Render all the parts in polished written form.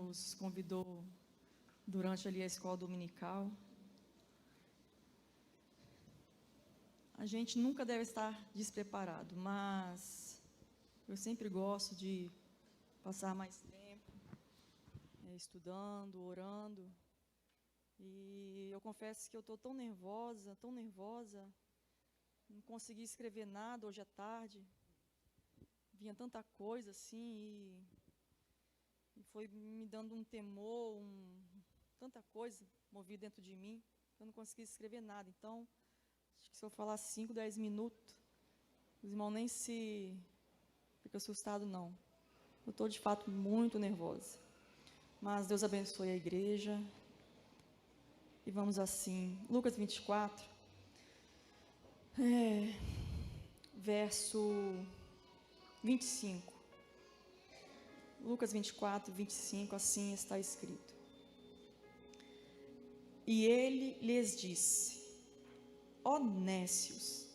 nos convidou durante ali a escola dominical. A gente nunca deve estar despreparado, mas eu sempre gosto de passar mais tempo estudando, orando. E eu confesso que eu estou tão nervosa, não consegui escrever nada hoje à tarde. Vinha tanta coisa assim e foi me dando um temor, tanta coisa movida dentro de mim, eu não consegui escrever nada. Então, acho que se eu falar 5, 10 minutos, os irmãos nem se ficam assustados, não. Eu estou, de fato, muito nervosa. Mas Deus abençoe a igreja. E vamos assim. Lucas 24, verso 25. Lucas 24, 25, assim está escrito. E ele lhes disse: ó nécios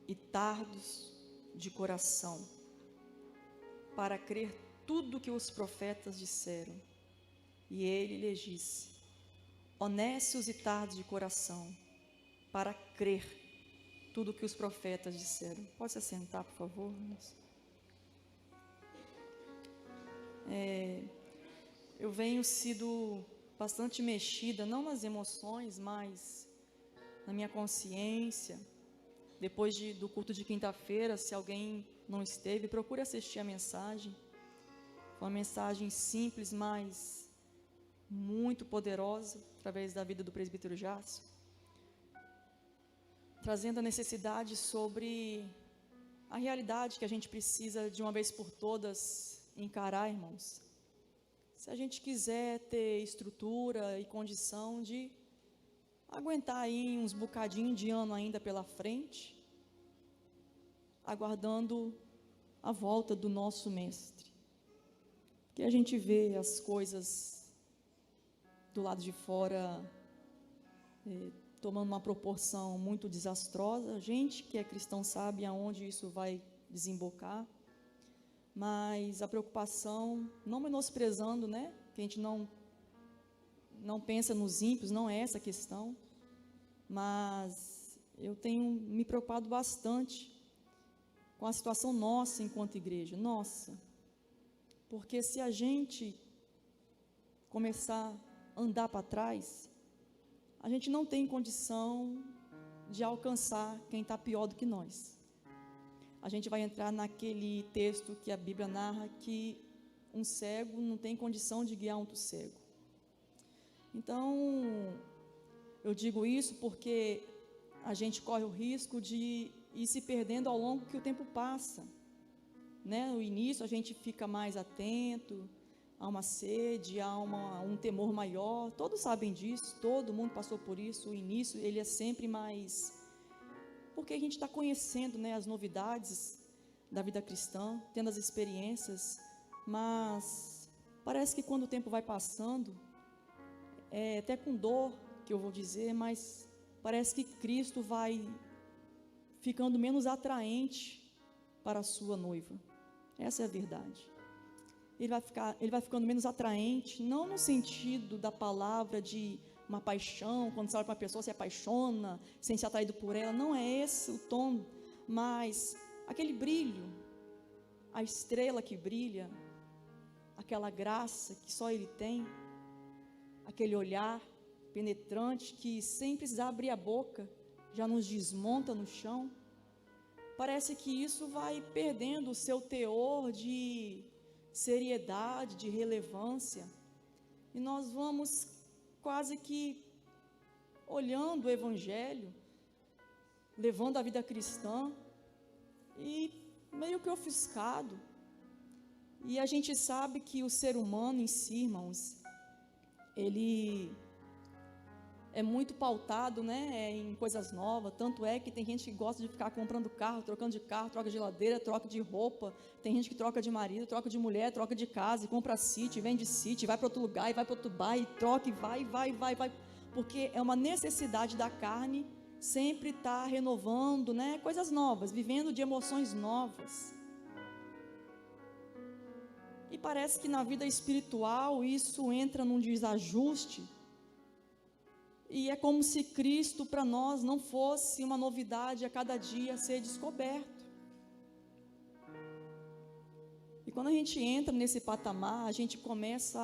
e tardos de coração, para crer tudo que os profetas disseram. E ele lhes disse: ó nécios e tardos de coração, para crer tudo que os profetas disseram. Pode se assentar, por favor, irmãos? Eu venho sido bastante mexida, não nas emoções, mas na minha consciência. Depois do culto de quinta-feira, se alguém não esteve, procure assistir a mensagem. Foi uma mensagem simples, mas muito poderosa, através da vida do presbítero Jácio, trazendo a necessidade sobre a realidade que a gente precisa de uma vez por todas encarar, irmãos. Se a gente quiser ter estrutura e condição de aguentar aí uns bocadinhos de ano ainda pela frente, aguardando a volta do nosso mestre. Porque a gente vê as coisas do lado de fora tomando uma proporção muito desastrosa. A gente que é cristão sabe aonde isso vai desembocar. Mas a preocupação, não menosprezando, né? Que a gente não pensa nos ímpios, não é essa a questão. Mas eu tenho me preocupado bastante com a situação nossa enquanto igreja, nossa. Porque se a gente começar a andar para trás, a gente não tem condição de alcançar quem está pior do que nós. A gente vai entrar naquele texto que a Bíblia narra que um cego não tem condição de guiar outro cego. Então, eu digo isso porque a gente corre o risco de ir se perdendo ao longo que o tempo passa. Né? No início a gente fica mais atento, há uma sede, há um temor maior, todos sabem disso, todo mundo passou por isso. O início ele é sempre mais, porque a gente está conhecendo, né, as novidades da vida cristã, tendo as experiências, mas parece que quando o tempo vai passando, até com dor que eu vou dizer, mas parece que Cristo vai ficando menos atraente para a sua noiva. Essa é a verdade. Ele vai ficando menos atraente, não no sentido da palavra de uma paixão, quando você olha para uma pessoa, se apaixona, sente se atraído por ela, não é esse o tom, mas aquele brilho, a estrela que brilha, aquela graça que só Ele tem, aquele olhar penetrante que sem precisar abrir a boca, já nos desmonta no chão. Parece que isso vai perdendo o seu teor de seriedade, de relevância, e nós vamos quase que olhando o Evangelho, levando a vida cristã, e meio que ofuscado. E a gente sabe que o ser humano em si, irmãos, ele é muito pautado, né, em coisas novas. Tanto é que tem gente que gosta de ficar comprando carro, trocando de carro, troca de geladeira, troca de roupa. Tem gente que troca de marido, troca de mulher, troca de casa, e compra sítio, vende sítio, vai para outro lugar, e vai para outro bar, e troca, e vai. Porque é uma necessidade da carne sempre estar renovando, né, coisas novas, vivendo de emoções novas. E parece que na vida espiritual isso entra num desajuste. E é como se Cristo para nós não fosse uma novidade a cada dia a ser descoberto. E quando a gente entra nesse patamar, a gente começa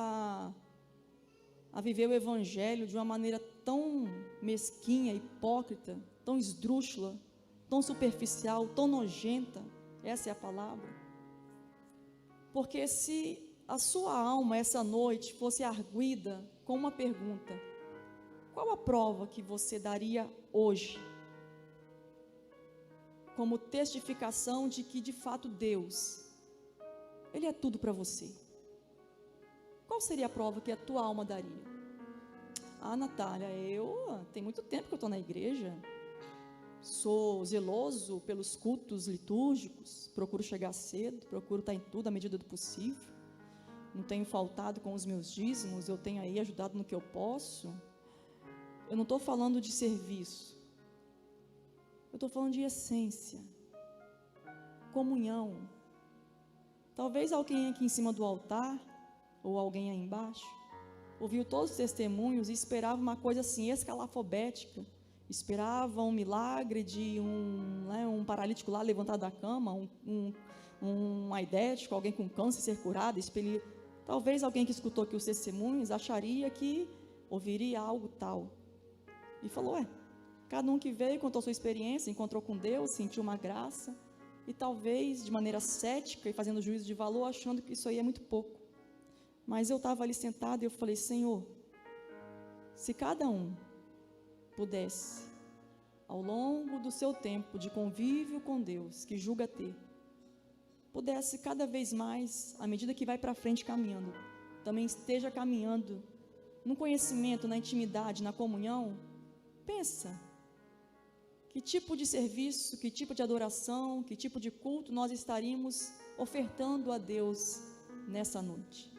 a viver o Evangelho de uma maneira tão mesquinha, hipócrita, tão esdrúxula, tão superficial, tão nojenta. Essa é a palavra. Porque se a sua alma essa noite fosse arguida com uma pergunta: qual a prova que você daria hoje como testificação de que de fato Deus, Ele é tudo para você? Qual seria a prova que a tua alma daria? Ah, Natália, tem muito tempo que eu estou na igreja, sou zeloso pelos cultos litúrgicos, procuro chegar cedo, procuro estar em tudo à medida do possível, não tenho faltado com os meus dízimos, eu tenho aí ajudado no que eu posso. Eu não estou falando de serviço, eu estou falando de essência, comunhão. Talvez alguém aqui em cima do altar, ou alguém aí embaixo, ouviu todos os testemunhos e esperava uma coisa assim, escalafobética, esperava um milagre de um paralítico lá levantado da cama, um aidético, alguém com câncer ser curado, talvez alguém que escutou aqui os testemunhos acharia que ouviria algo tal, e falou, cada um que veio, contou sua experiência, encontrou com Deus, sentiu uma graça, e talvez de maneira cética e fazendo juízo de valor, achando que isso aí é muito pouco. Mas eu estava ali sentado e eu falei, Senhor, se cada um pudesse, ao longo do seu tempo de convívio com Deus, que julga ter, pudesse cada vez mais, à medida que vai para frente caminhando, também esteja caminhando no conhecimento, na intimidade, na comunhão, pensa, que tipo de serviço, que tipo de adoração, que tipo de culto nós estaríamos ofertando a Deus nessa noite.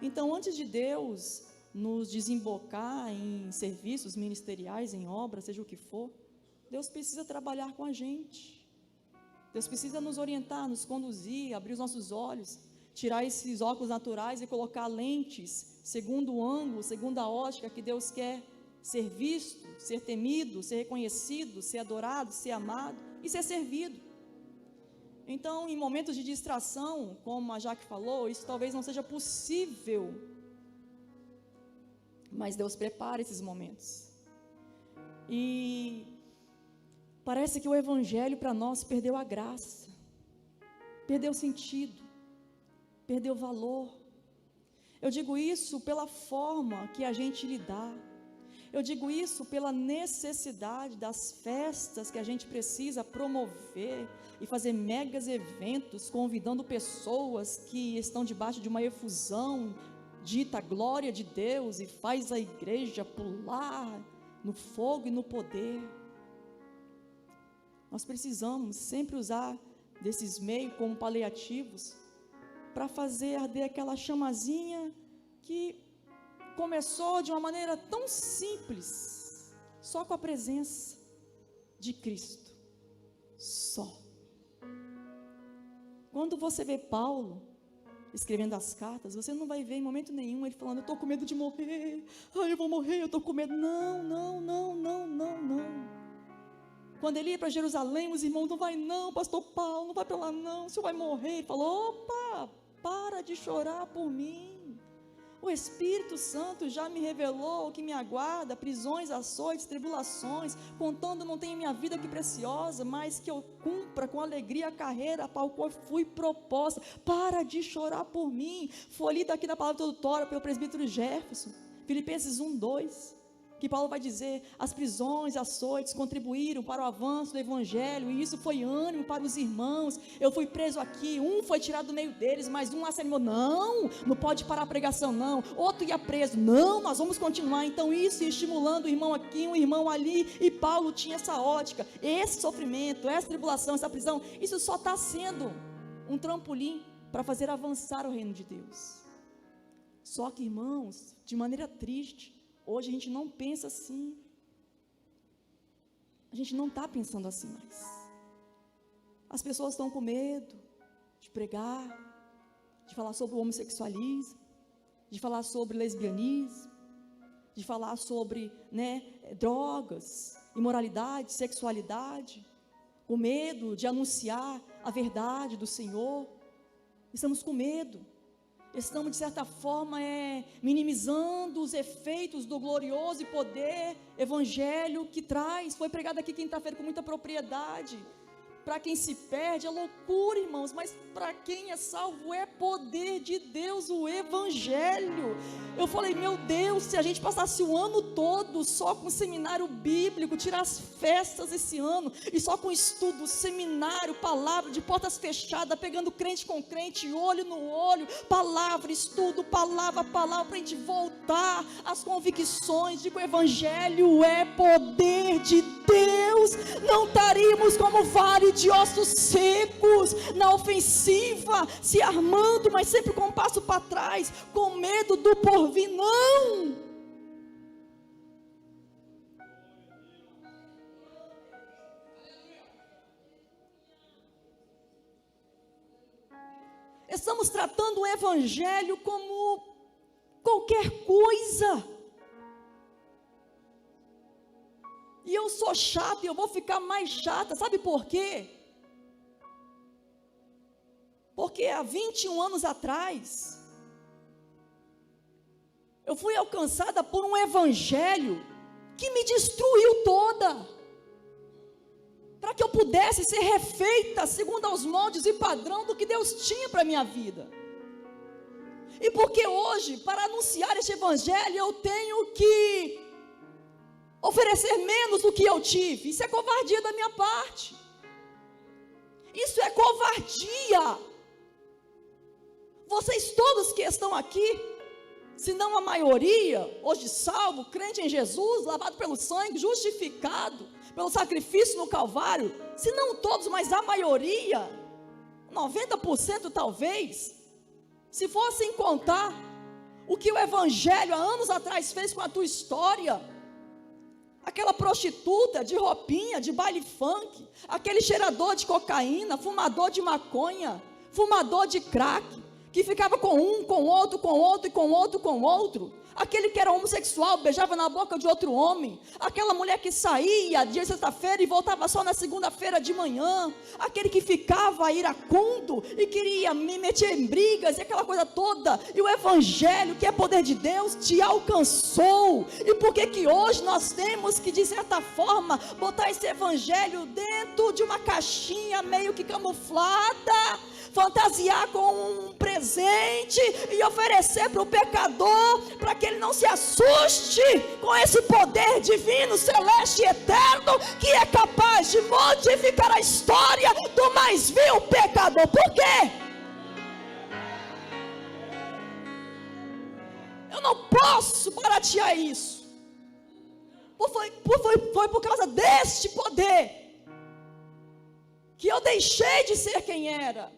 Então, antes de Deus nos desembocar em serviços ministeriais, em obras, seja o que for, Deus precisa trabalhar com a gente. Deus precisa nos orientar, nos conduzir, abrir os nossos olhos, tirar esses óculos naturais e colocar lentes, segundo o ângulo, segundo a ótica que Deus quer ser visto, ser temido, ser reconhecido, ser adorado, ser amado e ser servido. Então, em momentos de distração, como a Jaque falou, isso talvez não seja possível, mas Deus prepara esses momentos. E parece que o Evangelho para nós perdeu a graça, perdeu o sentido, perdeu o valor. Eu digo isso pela forma que a gente lidar. Eu digo isso pela necessidade das festas que a gente precisa promover e fazer megas eventos, convidando pessoas que estão debaixo de uma efusão, dita glória de Deus e faz a igreja pular no fogo e no poder. Nós precisamos sempre usar desses meios como paliativos para fazer arder aquela chamazinha que começou de uma maneira tão simples, só com a presença de Cristo, só. Quando você vê Paulo escrevendo as cartas, você não vai ver em momento nenhum ele falando, eu estou com medo de morrer, eu vou morrer, eu estou com medo. Não. Quando ele ia para Jerusalém, os irmãos, não vai não, pastor Paulo, não vai para lá não, o senhor vai morrer. Ele falou, opa, para de chorar por mim. O Espírito Santo já me revelou o que me aguarda, prisões, açoites, tribulações, contando não tenho minha vida que preciosa, mas que eu cumpra com alegria a carreira para a qual fui proposta. Para de chorar por mim. Foi lido aqui na palavra introdutória pelo presbítero Jefferson, Filipenses 1:2, que Paulo vai dizer, as prisões, açoites contribuíram para o avanço do Evangelho, e isso foi ânimo para os irmãos. Eu fui preso aqui, um foi tirado do meio deles, mas um lá se animou, não pode parar a pregação não, outro ia preso, não, nós vamos continuar. Então isso ia estimulando o irmão aqui, um irmão ali, e Paulo tinha essa ótica, esse sofrimento, essa tribulação, essa prisão, isso só está sendo um trampolim para fazer avançar o reino de Deus. Só que, irmãos, de maneira triste, hoje a gente não pensa assim, a gente não está pensando assim mais. As pessoas estão com medo de pregar, de falar sobre o homossexualismo, de falar sobre lesbianismo, de falar sobre, drogas, imoralidade, sexualidade, o medo de anunciar a verdade do Senhor. Estamos com medo, estamos de certa forma minimizando os efeitos do glorioso e poder evangelho que traz. Foi pregado aqui quinta-feira com muita propriedade. Para quem se perde é loucura, irmãos, mas para quem é salvo é poder de Deus o evangelho. Eu falei, meu Deus, se a gente passasse o ano todo só com seminário bíblico, tirar as festas esse ano, e só com estudo, seminário, palavra, de portas fechadas, pegando crente com crente, olho no olho, palavra, estudo, palavra, para a gente voltar às convicções de que o evangelho é poder de Deus, não estaríamos como vale de ossos secos, na ofensiva, se armando, mas sempre com um passo para trás, com medo do porvir, não. Estamos tratando o evangelho como qualquer coisa. E eu sou chata e eu vou ficar mais chata, sabe por quê? Porque há 21 anos atrás, eu fui alcançada por um evangelho que me destruiu toda, para que eu pudesse ser refeita segundo aos moldes e padrão do que Deus tinha para a minha vida. E porque hoje, para anunciar este evangelho, eu tenho que oferecer menos do que eu tive. Isso é covardia da minha parte. Isso é covardia. Vocês todos que estão aqui, se não a maioria, hoje salvo, crente em Jesus, lavado pelo sangue, justificado pelo sacrifício no Calvário, se não todos, mas a maioria, 90% talvez, se fossem contar o que o evangelho há anos atrás fez com a tua história, aquela prostituta de roupinha, de baile funk, aquele cheirador de cocaína, fumador de maconha, fumador de crack, que ficava com um, com outro, com outro, e com outro, com outro, aquele que era homossexual, beijava na boca de outro homem, aquela mulher que saía dia de sexta-feira e voltava só na segunda-feira de manhã, aquele que ficava iracundo e queria me meter em brigas e aquela coisa toda. E o evangelho, que é poder de Deus, te alcançou. E por que que hoje nós temos que, de certa forma, botar esse evangelho dentro de uma caixinha meio que camuflada, fantasiar com um presente e oferecer para o pecador, para que ele não se assuste com esse poder divino, celeste e eterno, que é capaz de modificar a história do mais vil pecador? Por quê? Eu não posso baratear isso. Foi por causa deste poder que eu deixei de ser quem era.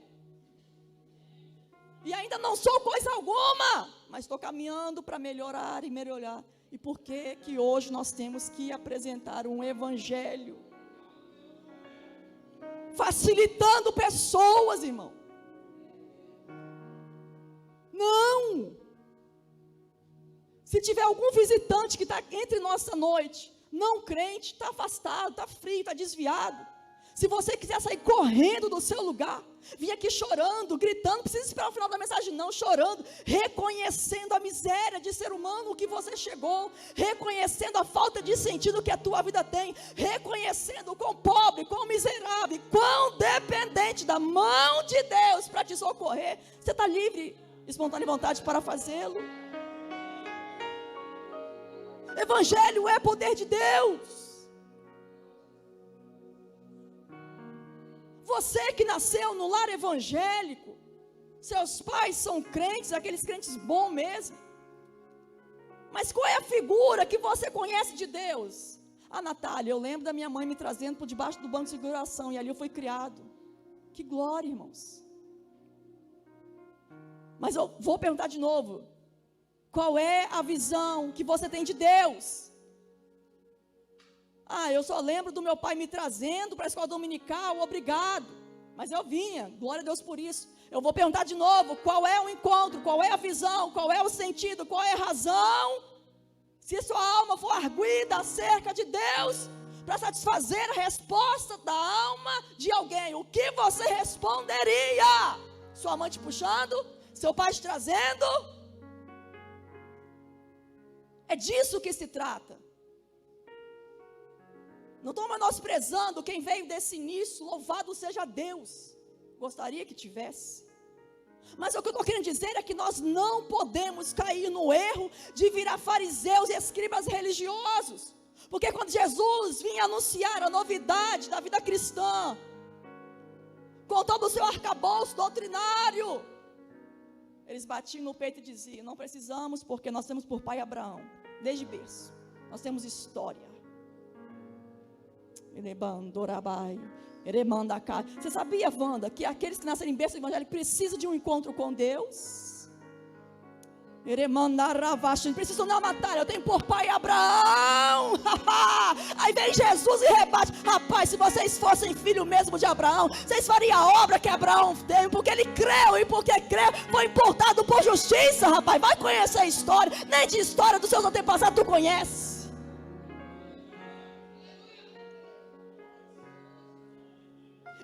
E ainda não sou coisa alguma, mas estou caminhando para melhorar e melhorar. E por que que hoje nós temos que apresentar um evangelho facilitando pessoas, irmão? Não. Se tiver algum visitante que está entre nós essa noite, não crente, está afastado, está frio, está desviado, se você quiser sair correndo do seu lugar, vir aqui chorando, gritando, não precisa esperar o final da mensagem não, chorando, reconhecendo a miséria de ser humano que você chegou, reconhecendo a falta de sentido que a tua vida tem, reconhecendo o quão pobre, quão miserável, quão dependente da mão de Deus para te socorrer, você está livre, espontânea vontade para fazê-lo. Evangelho é poder de Deus. Você que nasceu no lar evangélico, seus pais são crentes, aqueles crentes bons mesmo, mas qual é a figura que você conhece de Deus? Ah, Natália, eu lembro da minha mãe me trazendo por debaixo do banco de seguração, e ali eu fui criado. Que glória, irmãos. Mas eu vou perguntar de novo, qual é a visão que você tem de Deus? Ah, eu só lembro do meu pai me trazendo para a escola dominical, obrigado. Mas eu vinha, glória a Deus por isso. Eu vou perguntar de novo, qual é o encontro, qual é a visão, qual é o sentido, qual é a razão? Se sua alma for arguida acerca de Deus, para satisfazer a resposta da alma de alguém, o que você responderia? Sua mãe te puxando? Seu pai te trazendo? É disso que se trata. Não estou menosprezando quem veio desse início, louvado seja Deus. Gostaria que tivesse. Mas o que eu estou querendo dizer é que nós não podemos cair no erro de virar fariseus e escribas religiosos. Porque quando Jesus vinha anunciar a novidade da vida cristã, com todo o seu arcabouço doutrinário, eles batiam no peito e diziam: não precisamos, porque nós temos por pai Abraão, desde berço, nós temos história. Você sabia, Wanda, que aqueles que nascerem em berço evangélico precisam de um encontro com Deus? Precisam não matar, eu tenho por pai Abraão. Aí vem Jesus e rebate: rapaz, se vocês fossem filho mesmo de Abraão, vocês fariam a obra que Abraão teve, porque ele creu, e porque creu, foi importado por justiça. Rapaz, vai conhecer a história, nem de história dos seus antepassados tu conhece.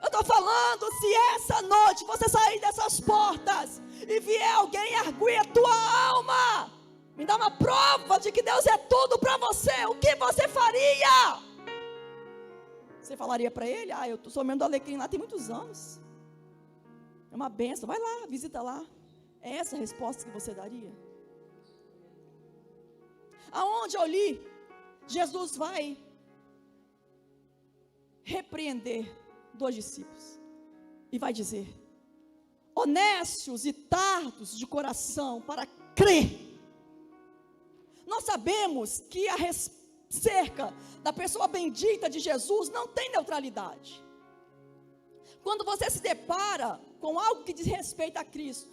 Eu estou falando, se essa noite você sair dessas portas e vier alguém arguir a tua alma, me dá uma prova de que Deus é tudo para você, o que você faria? Você falaria para ele: eu sou membro do Alecrim lá tem muitos anos, é uma benção, vai lá, visita lá. É essa a resposta que você daria? Aonde eu li, Jesus vai repreender 2 discípulos e vai dizer: honestos e tardos de coração para crer. Nós sabemos que cerca da pessoa bendita de Jesus não tem neutralidade. Quando você se depara com algo que diz respeito a Cristo,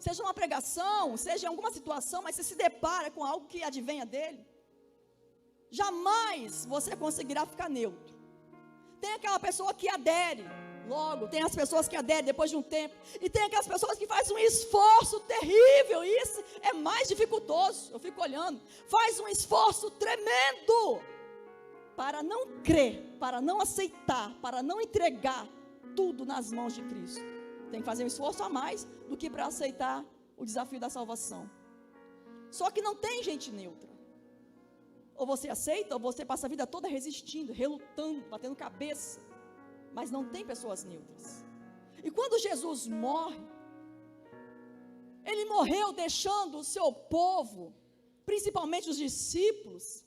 seja uma pregação, seja em alguma situação, mas você se depara com algo que advenha dele, jamais você conseguirá ficar neutro. Tem aquela pessoa que adere logo, tem as pessoas que aderem depois de um tempo, e tem aquelas pessoas que fazem um esforço terrível, e isso é mais dificultoso. Eu fico olhando, faz um esforço tremendo para não crer, para não aceitar, para não entregar tudo nas mãos de Cristo. Tem que fazer um esforço a mais do que para aceitar o desafio da salvação. Só que não tem gente neutra. Ou você aceita, ou você passa a vida toda resistindo, relutando, batendo cabeça. Mas não tem pessoas neutras. E quando Jesus morre, Ele morreu deixando o seu povo, principalmente os discípulos,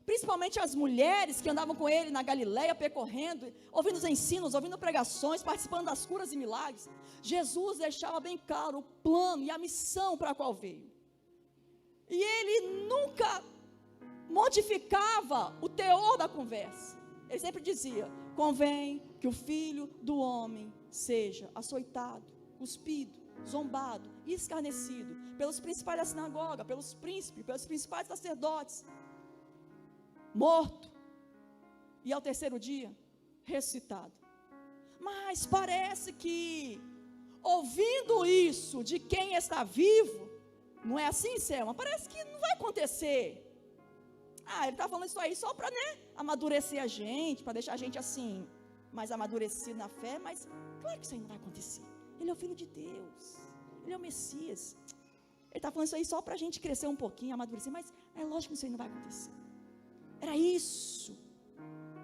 principalmente as mulheres que andavam com Ele na Galileia, percorrendo, ouvindo os ensinos, ouvindo pregações, participando das curas e milagres. Jesus deixava bem claro o plano e a missão para a qual veio. E Ele nunca modificava o teor da conversa. Ele sempre dizia: convém que o Filho do Homem seja açoitado, cuspido, zombado e escarnecido pelos principais da sinagoga, pelos príncipes, pelos principais sacerdotes, morto e ao terceiro dia ressuscitado. Mas parece que, ouvindo isso de quem está vivo, não é assim, Selma? Parece que não vai acontecer. Ele está falando isso aí só para, amadurecer a gente, para deixar a gente assim, mais amadurecido na fé, mas claro que isso aí não vai acontecer. Ele é o Filho de Deus, Ele é o Messias. Ele está falando isso aí só para a gente crescer um pouquinho, amadurecer, mas é lógico que isso aí não vai acontecer. Era isso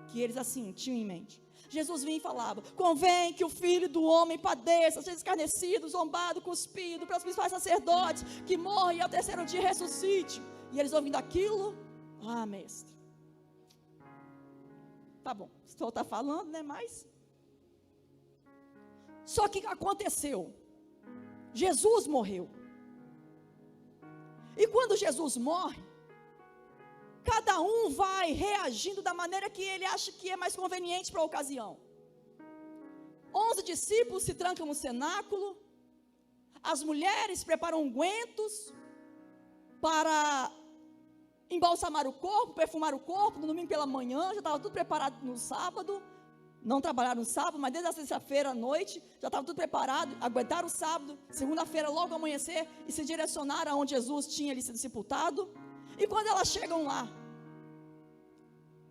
que eles assim tinham em mente. Jesus vinha e falava: convém que o Filho do Homem padeça, seja escarnecido, zombado, cuspido pelos principais sacerdotes, que morra e ao terceiro dia ressuscite. E eles ouvindo aquilo: mestre, tá bom, o senhor está falando, mas só que aconteceu, Jesus morreu. E quando Jesus morre, cada um vai reagindo da maneira que ele acha que é mais conveniente para a ocasião. 11 discípulos se trancam no cenáculo, as mulheres preparam ungüentos para embalsamar o corpo, perfumar o corpo. No domingo pela manhã, já estava tudo preparado no sábado, não trabalharam no sábado, mas desde a sexta-feira à noite, já estava tudo preparado, aguentaram o sábado, segunda-feira logo ao amanhecer, e se direcionaram aonde Jesus tinha ali sido sepultado. E quando elas chegam lá,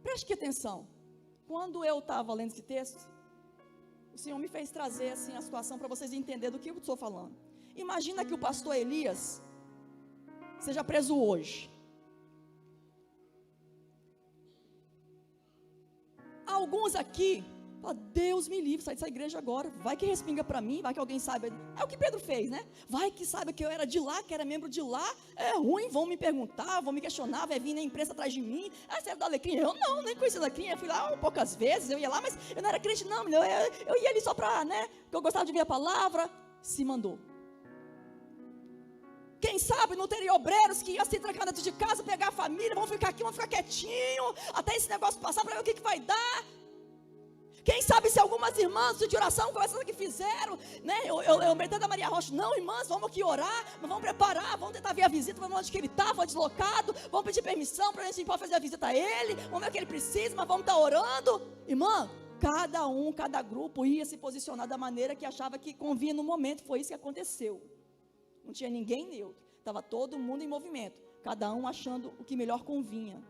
preste atenção, quando eu estava lendo esse texto, o Senhor me fez trazer assim a situação para vocês entenderem do que eu estou falando. Imagina que o pastor Elias seja preso hoje. Alguns aqui, Deus me livre, sai dessa igreja agora, vai que respinga para mim, vai que alguém saiba, é o que Pedro fez, né? Vai que saiba que eu era de lá, que era membro de lá, é ruim, vão me perguntar, vão me questionar, vai vir na imprensa atrás de mim, você é da Alecrim? Eu não, nem conheci a Alecrim, eu fui lá poucas vezes, eu ia lá, mas eu não era crente não, eu ia ali só para, né, porque eu gostava de ouvir a palavra, se mandou. Quem sabe não teria obreiros que iam se trancar dentro de casa, pegar a família, vão ficar aqui, vão ficar quietinho, até esse negócio passar para ver o que vai dar. Quem sabe se algumas irmãs de oração, como essas que fizeram, né? Eu lembrei da Maria Rocha, não, irmãs, vamos aqui orar, vamos preparar, vamos tentar ver a visita, vamos ver onde que ele estava, deslocado, vamos pedir permissão para a gente pode fazer a visita a ele, vamos ver o que ele precisa, mas vamos estar orando. Irmã, cada grupo ia se posicionar da maneira que achava que convinha no momento, foi isso que aconteceu. Não tinha ninguém neutro, estava todo mundo em movimento, cada um achando o que melhor convinha.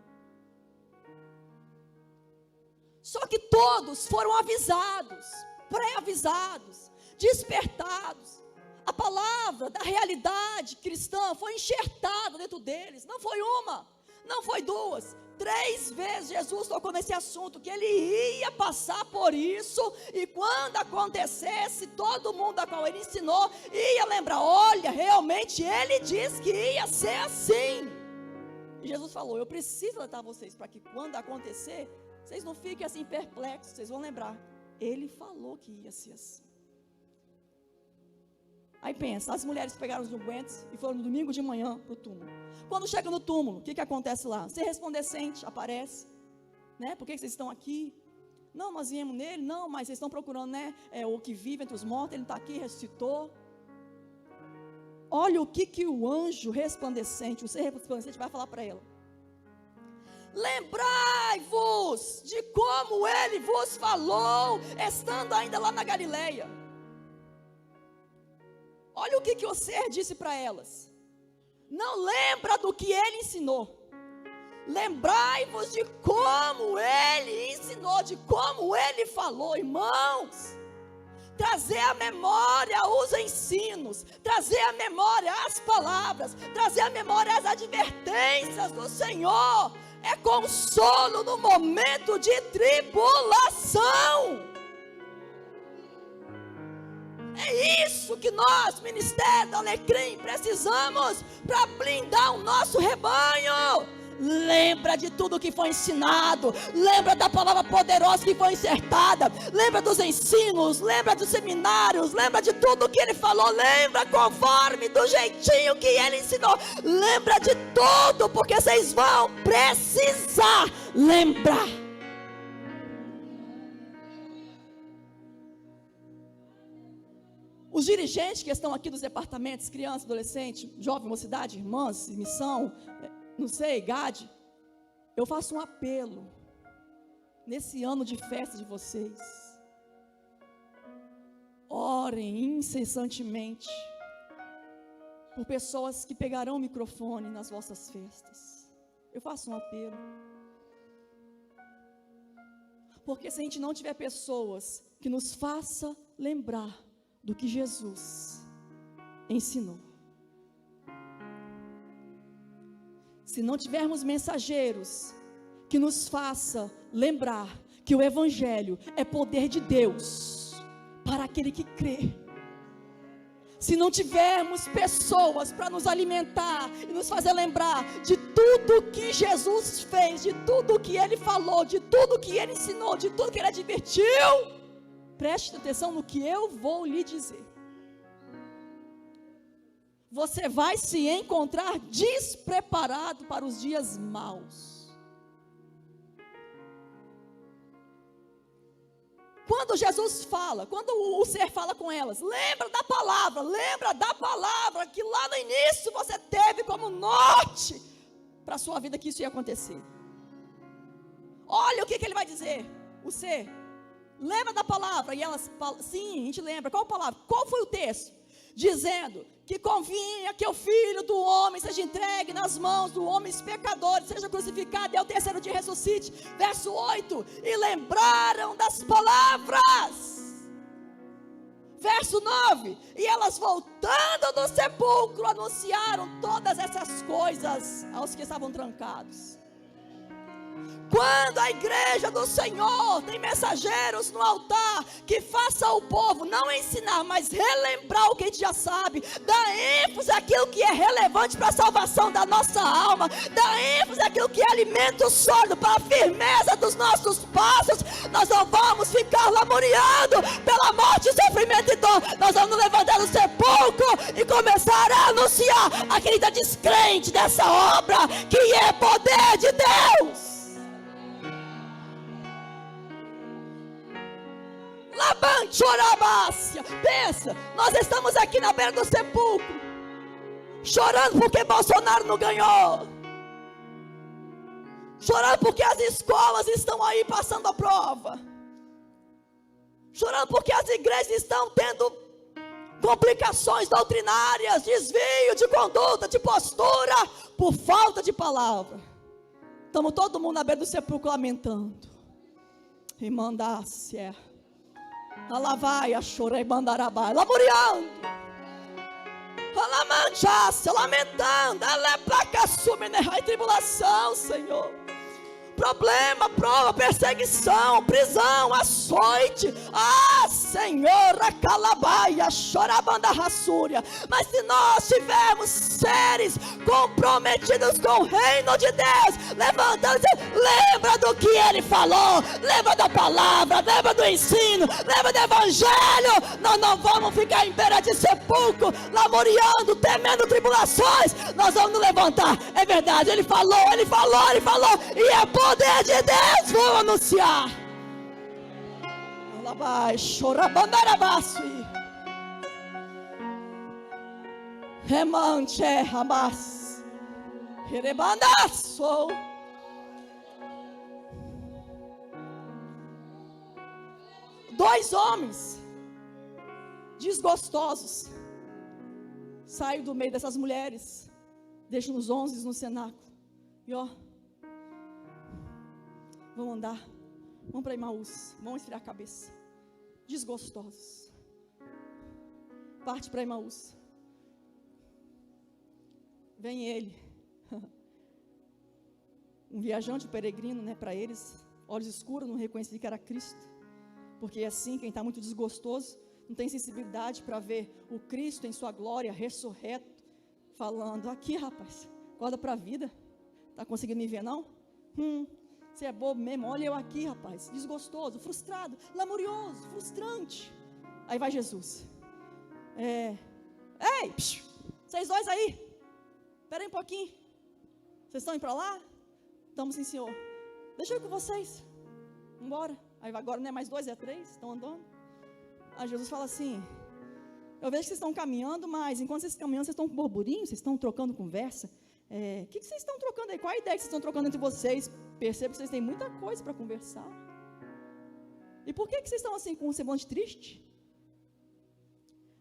Só que todos foram avisados, pré-avisados, despertados. A palavra da realidade cristã foi enxertada dentro deles. Não foi uma, não foi duas. 3 vezes Jesus tocou nesse assunto, que ele ia passar por isso. E quando acontecesse, todo mundo a qual ele ensinou ia lembrar, olha, realmente ele disse que ia ser assim. E Jesus falou, eu preciso alertar vocês para que quando acontecer, vocês não fiquem assim perplexos, vocês vão lembrar, ele falou que ia ser assim. Aí pensa, as mulheres pegaram os ungüentos e foram no domingo de manhã para o túmulo. Quando chega no túmulo, o que acontece lá? Sem resplandecente aparece, né? Por que vocês estão aqui? Não, nós viemos nele, não, mas vocês estão procurando, né? O que vive entre os mortos, ele está aqui, ressuscitou. Olha o que o anjo resplandecente, o ser resplandecente vai falar para ela. Lembrai-vos de como ele vos falou, estando ainda lá na Galileia. Olha o que o ser disse para elas. Não lembra do que ele ensinou. Lembrai-vos de como ele ensinou, de como ele falou, irmãos. Trazer à memória os ensinos, trazer à memória as palavras, trazer à memória as advertências do Senhor. É consolo no momento de tribulação. É isso que nós, Ministério da Alecrim, precisamos para blindar o nosso rebanho. Lembra de tudo que foi ensinado, lembra da palavra poderosa que foi insertada, lembra dos ensinos, lembra dos seminários, lembra de tudo que ele falou, lembra conforme do jeitinho que ele ensinou, lembra de tudo, porque vocês vão precisar lembrar. Os dirigentes que estão aqui dos departamentos, crianças, adolescentes, jovem, mocidade, irmãs, missão, não sei, GAD, eu faço um apelo, nesse ano de festa de vocês, orem incessantemente, por pessoas que pegarão o microfone nas vossas festas. Eu faço um apelo, porque se a gente não tiver pessoas que nos façam lembrar do que Jesus ensinou, se não tivermos mensageiros que nos faça lembrar que o Evangelho é poder de Deus para aquele que crê, se não tivermos pessoas para nos alimentar e nos fazer lembrar de tudo que Jesus fez, de tudo que Ele falou, de tudo que Ele ensinou, de tudo que Ele advertiu, preste atenção no que eu vou lhe dizer. Você vai se encontrar despreparado para os dias maus. Quando Jesus fala, quando o ser fala com elas, lembra da palavra que lá no início você teve como norte para a sua vida que isso ia acontecer. Olha o que ele vai dizer, o ser. lembra da palavra? E elas falam, sim, a gente lembra. Qual palavra? Qual foi o texto? Dizendo que convinha que o Filho do homem seja entregue nas mãos do homens pecadores, seja crucificado e ao terceiro dia ressuscite. Verso 8, e lembraram das palavras. Verso 9, e elas voltando do sepulcro, anunciaram todas essas coisas aos que estavam trancados. Quando a igreja do Senhor tem mensageiros no altar que faça ao povo não ensinar, mas relembrar o que a gente já sabe, dar ênfase àquilo que é relevante para a salvação da nossa alma, dar ênfase àquilo que é alimento sólido para a firmeza dos nossos passos, nós não vamos ficar lamuriando pela morte, sofrimento e dor. Nós vamos nos levantar do sepulcro e começar a anunciar aquele que está descrente dessa obra que é poder de Deus. Pensa, nós estamos aqui na beira do sepulcro, chorando porque Bolsonaro não ganhou, chorando porque as escolas estão aí passando a prova, chorando porque as igrejas estão tendo complicações doutrinárias, desvio de conduta, de postura, por falta de palavra. Estamos todo mundo na beira do sepulcro lamentando. E mandasse, Alavai, achorei, bandarabai, lamuriando, alamanchasse, lamentando, aleplacassumene, tribulação, Senhor. Problema, prova, perseguição, prisão, açoite. Senhor, acalabaia, chorabanda rassúria. Mas se nós tivermos seres comprometidos com o reino de Deus, levantando, lembra do que Ele falou, lembra da palavra, lembra do ensino, lembra do evangelho. Nós não vamos ficar em beira de sepulcro, lamuriando, temendo tribulações. Nós vamos nos levantar. É verdade, Ele falou, e é poder de Deus, vou anunciar. Ela vai chorar, bandarabasui. Remante, ramas. Rerebandaço. Dois homens desgostosos saem do meio dessas mulheres, deixam os 11 no cenáculo e vamos andar, vamos para Emaús, vamos esfriar a cabeça. Desgostosos. Parte para Emaús. Vem ele, um viajante, um peregrino, para eles, olhos escuros, não reconheci que era Cristo, porque é assim, quem está muito desgostoso, não tem sensibilidade para ver o Cristo em sua glória, ressurreto, falando, aqui rapaz, acorda para a vida, está conseguindo me ver não? Você é bobo mesmo, olha eu aqui rapaz, desgostoso, frustrado, lamurioso, frustrante. Aí vai Jesus, ei, vocês dois aí, espera aí um pouquinho, vocês estão indo para lá? Estamos sim senhor, deixa eu ir com vocês, vamos embora. Aí agora não é mais 2, é 3, estão andando. Aí Jesus fala assim, eu vejo que vocês estão caminhando, mas enquanto vocês estão caminhando, vocês estão com burburinho, vocês estão trocando conversa. O que vocês estão trocando aí? Qual a ideia que vocês estão trocando entre vocês? Percebo que vocês têm muita coisa para conversar. E por que vocês estão assim com um semblante triste?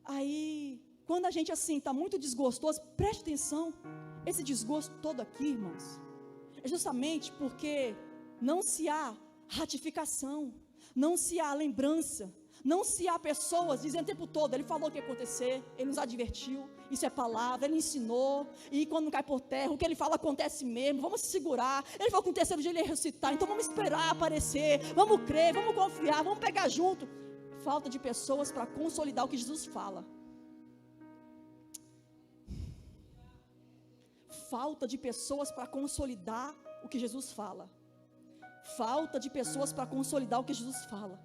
Aí, quando a gente assim está muito desgostoso, preste atenção, esse desgosto todo aqui, irmãos, é justamente porque não se há ratificação, não se há lembrança, não se há pessoas dizendo o tempo todo, Ele falou o que ia acontecer, Ele nos advertiu, isso é palavra, Ele ensinou, e quando não cai por terra, o que Ele fala acontece mesmo, vamos se segurar, Ele falou que no terceiro dia Ele ia ressuscitar, então vamos esperar aparecer, vamos crer, vamos confiar, vamos pegar junto. Falta de pessoas para consolidar o que Jesus fala. Falta de pessoas para consolidar o que Jesus fala. Falta de pessoas para consolidar o que Jesus fala.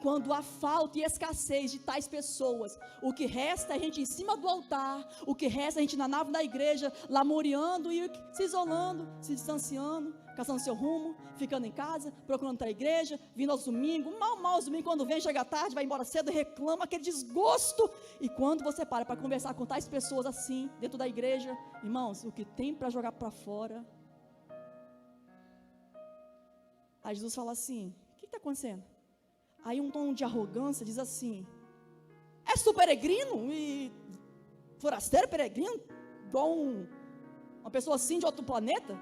Quando há falta e escassez de tais pessoas, o que resta é a gente em cima do altar, o que resta é a gente na nave da igreja, lamuriando e se isolando, se distanciando, caçando seu rumo, ficando em casa, procurando outra igreja, vindo aos domingos, mal aos domingos, quando vem, chega tarde, vai embora cedo, reclama, aquele desgosto. E quando você para conversar com tais pessoas assim, dentro da igreja, irmãos, o que tem para jogar para fora. Aí Jesus fala assim, o que está acontecendo? Aí um tom de arrogância diz assim: és tu peregrino e forasteiro peregrino, igual uma pessoa assim de outro planeta?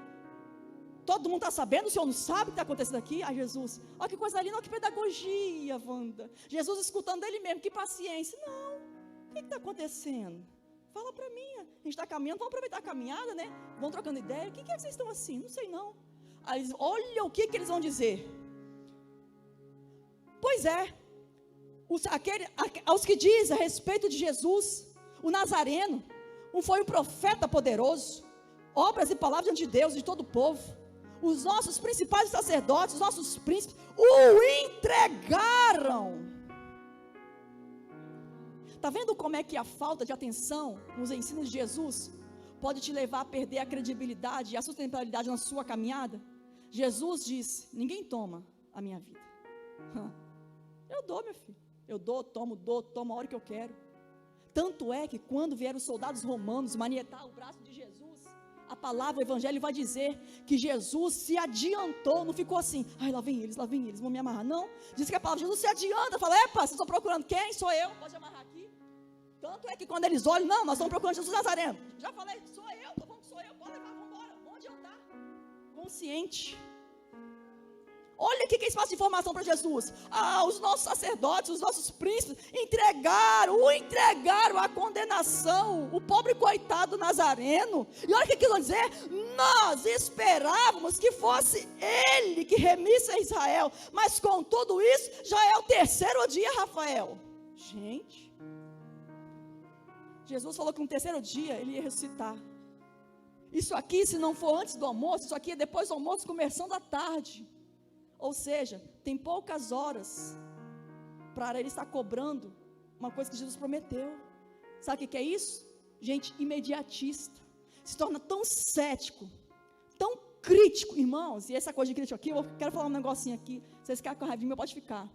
Todo mundo está sabendo, o senhor não sabe o que está acontecendo aqui? Aí Jesus, olha que coisa linda, olha que pedagogia, Wanda. Jesus escutando ele mesmo, que paciência. Não, o que está acontecendo? Fala para mim, a gente está caminhando, vamos aproveitar a caminhada, né? Vão trocando ideia, o que é que vocês estão assim? Não sei não. Aí eles, olha o que eles vão dizer. Pois é, aos que dizem a respeito de Jesus, o Nazareno, foi um profeta poderoso, obras e palavras diante de Deus e de todo o povo. Os nossos principais sacerdotes, os nossos príncipes, o entregaram. Está vendo como é que a falta de atenção nos ensinos de Jesus pode te levar a perder a credibilidade e a sustentabilidade na sua caminhada? Jesus disse: ninguém toma a minha vida. Eu dou, meu filho. Eu dou tomo a hora que eu quero. Tanto é que quando vieram os soldados romanos manietar o braço de Jesus, a palavra, o evangelho vai dizer que Jesus se adiantou, não ficou assim, ai lá vem eles, vão me amarrar, não, diz que a palavra, Jesus se adianta, fala, epa, vocês estão procurando quem? Sou eu, pode amarrar aqui. Tanto é que quando eles olham, não, nós estamos procurando Jesus Nazareno, já falei, sou eu, estou falando que sou eu, pode levar, vamos embora, vamos adiantar, consciente. Olha o que é espaço de informação para Jesus. Os nossos sacerdotes, os nossos príncipes entregaram a condenação, o pobre coitado Nazareno. E olha o que eles vão dizer: nós esperávamos que fosse ele que remisse a Israel, mas com tudo isso, já é o terceiro dia, Rafael. Gente, Jesus falou que no terceiro dia ele ia ressuscitar. Isso aqui, se não for antes do almoço, isso aqui é depois do almoço, começando à tarde. Ou seja, tem poucas horas para ele estar cobrando uma coisa que Jesus prometeu. Sabe o que é isso? Gente imediatista. Se torna tão cético, tão crítico, irmãos. E essa coisa de crítico aqui, eu quero falar um negocinho aqui. Vocês ficarem com raiva de mim, pode ficar.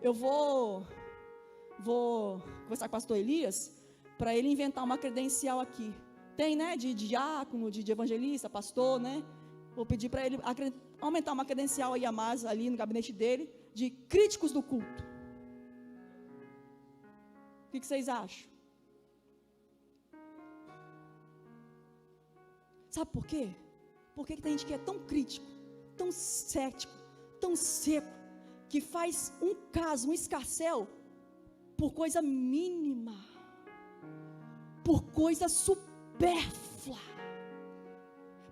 Eu vou conversar com o pastor Elias, para ele inventar uma credencial aqui. Tem, né, de diácono, de evangelista, pastor, né? Vou pedir para ele aumentar uma credencial aí a mais ali no gabinete dele, de críticos do culto. O que vocês acham? Sabe por quê? Porque tem gente que é tão crítico, tão cético, tão seco, que faz um caso, um escarcéu, por coisa mínima, por coisa supérflua.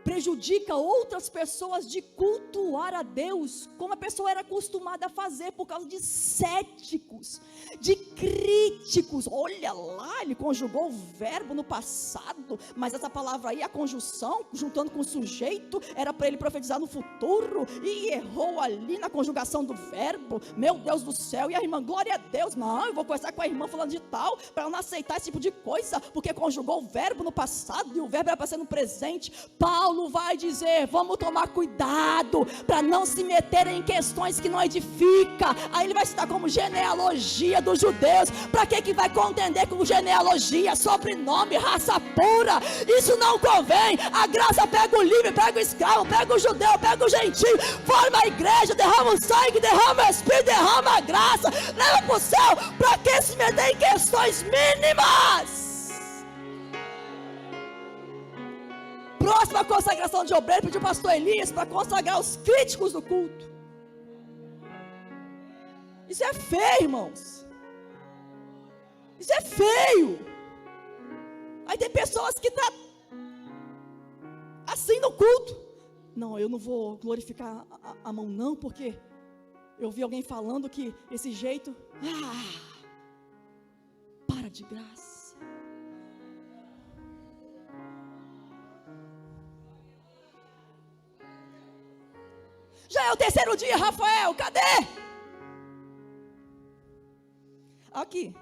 Prejudica outras pessoas de cultuar a Deus, como a pessoa era acostumada a fazer, por causa de céticos, de críticos. Olha lá, ele conjugou o verbo no passado, mas essa palavra aí, a conjunção, juntando com o sujeito, era para ele profetizar no futuro, e errou ali na conjugação do verbo. Meu Deus do céu, e a irmã, glória a Deus, não, eu vou conversar com a irmã falando de tal, para ela não aceitar esse tipo de coisa, porque conjugou o verbo no passado, e o verbo era para ser no presente. Paulo vai dizer, vamos tomar cuidado, para não se meter em questões que não edifica. Aí ele vai citar como genealogia dos judeus. Para que vai contender com genealogia, sobrenome, raça pura? Isso não convém. A graça pega o livre, pega o escravo, pega o judeu, pega o gentil, forma a igreja, derrama o sangue, derrama o Espírito, derrama a graça, leva para o céu. Para que se meter em questões mínimas? Próxima consagração de obreiro, pediu o pastor Elias para consagrar os críticos do culto. Isso é feio, irmãos. Isso é feio. Aí tem pessoas que estão assim no culto. Não, eu não vou glorificar a mão não, porque eu vi alguém falando que esse jeito, para de graça. Já é o terceiro dia, Rafael, cadê? Aqui.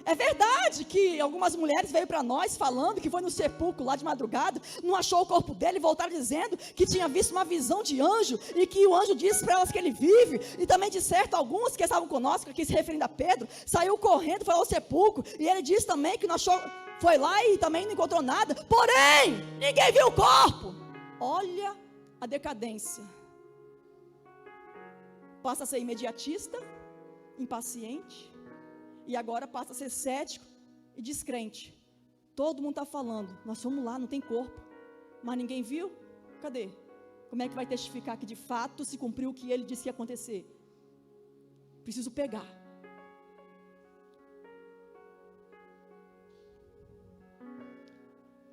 É verdade que algumas mulheres veio para nós falando que foi no sepulcro lá de madrugada, não achou o corpo dele, e voltaram dizendo que tinha visto uma visão de anjo, e que o anjo disse para elas que ele vive. E também de certo alguns que estavam conosco, aqui se referindo a Pedro, saiu correndo, foi ao sepulcro, e ele disse também que não achou, foi lá e também não encontrou nada, porém, ninguém viu o corpo. Olha a decadência. Passa a ser imediatista, impaciente, e agora passa a ser cético e descrente. Todo mundo está falando, nós fomos lá, não tem corpo, mas ninguém viu, cadê? Como é que vai testificar que de fato se cumpriu o que ele disse que ia acontecer? Preciso pegar.